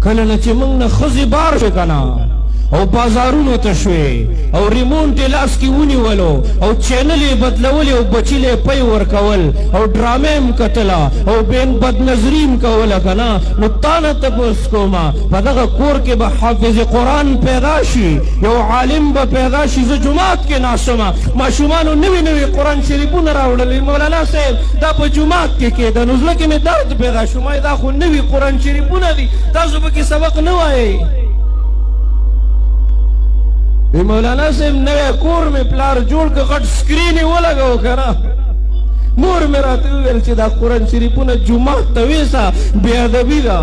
کله نه چې موږ نه ښځې بار شوې که نه او بازارونو ته شوې او ریمونټ یې لاس کې ونیولو او چینل یې بدلولې او بچیل یې پی ورکول او ډرامې م کتله او بدنظري م کوله که نه نو تا نه تپوس کومه په دغه کور کې به حافظ قرآن پیدا شي یو عالم به پیدا شي زه جومات کې ناستمه ماشومانو نوي نوي قرآن شریفونه راوړل مولانا صاحب دا په جومات کې کېده نو زړه کې مې درد پیدا شو ما دا خو نوي قرآن شریفونه دي تاسو پکې سبق نه وایئ مولانا صاحب نوی کور مې پلار جوړ که غټ سکرین یې ولګو که نه مور مې راته وویل چې دا قرآن شریفونه جومات ته ویسه بېادبي ده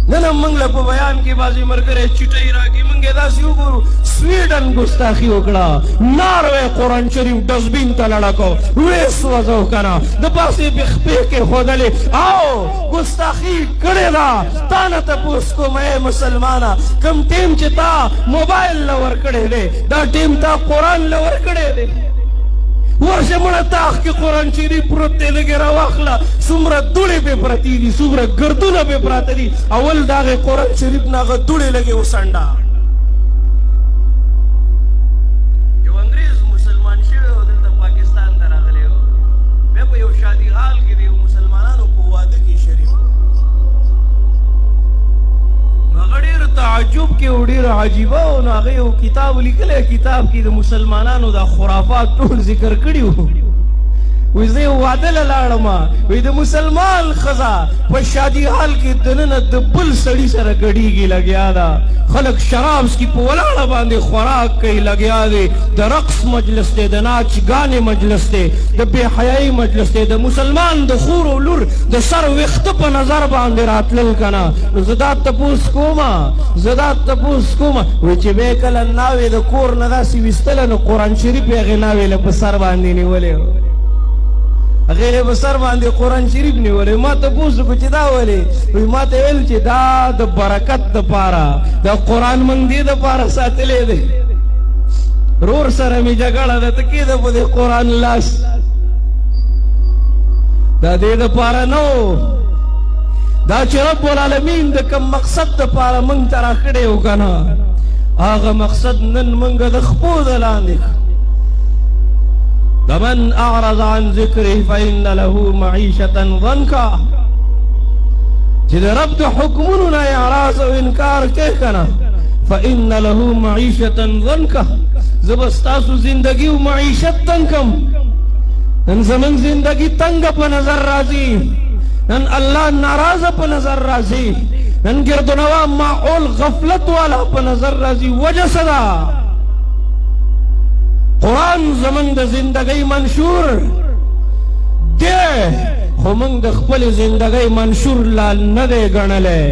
نن هم موږ له په بیان کې بعضې ملګری چټۍ راکړي موږ یې داسې وګورو سویډن ګستاخي وکړه ناروی قرآن شریف ډسبین ته لړه کو ویې سوځو که نه د پاسې خپې کېښودلې او ګستاخي کړې ده تا نه تپوس کوم ای مسلمانه کوم ټیم چې تا موبایل له ورکړی دی دا ټیم تا قرآن له ورکړی دی ورشه مړه تاخ کې قرآن شریف پروت دی لږې راواخله څومره دوړې پې پرتې دي څومره ګردونه پې پراته دي اول د هغې قرآن شریف نه هغه دوړې لږې وسنډه یو انګریز مسلمان شوی و دلته پاکستان ته راغلی و بیا په یو شادي حال کې د یو مسلمانانو په واده کې شریک نو هغه ډېر تعجب کې او ډېر عجیبه و نو هغه یو کتاب لیکلی کتاب کې د مسلمانانو دا خرافات ټول ذکر کړي وو وی زه یو واده له لاړم وی د مسلمان ښځه په شادي حال کې دننه د بل سړي سره ګډېږي لګیا ده خلک شراب څکي په ولاړه باندې خوراک کوي لګیا دی د رقص مجلس دی د ناچ ګانې مجلس دی د بې حیایي مجلس دی د مسلمان د خور او لور د سر ویښته په نظر باندې راتلل که نه نو زه دا تپوس کومه وی چې بیا کله ناوې د کور نه داسې ویستله نو قرآن شریف یې هغې ناوې له په سر باندې نیولی هغې یې په سر باندې قرآن شریف نیولی ما تپوس وکړو چې دا ولې وی ما ته ویل چې دا د برکت دپاره د قرآن موږ دې دپاره ساتلی دی رور سره مې جګړه ده ته کېده په دې قرآن لاس دا دې دپاره نه و دا چې رب العالمین د کوم مقصد دپاره موږ ته راکړی و که نه هغه مقصد نن موږ د خپو د لاندې ومن اعرض عن ذکره فإن له معیشة ضنکا چې د رب د حکمونو نه اعراض او انکار کوي که نه فإن له معیشة ضنکا زه به ستاسو زندګي او معیشت تنګ کم نن زموږ زندګي تنګه په نظر راځي نن الله ناراضه په نظر راځي نن ګردنوا ماحول غفلت والا په نظر راځي وجه څه ده قرآن زمونږ د زندګۍ منشور دی خو موږ د خپلې زندګۍ منشور لا نه دی ګڼلی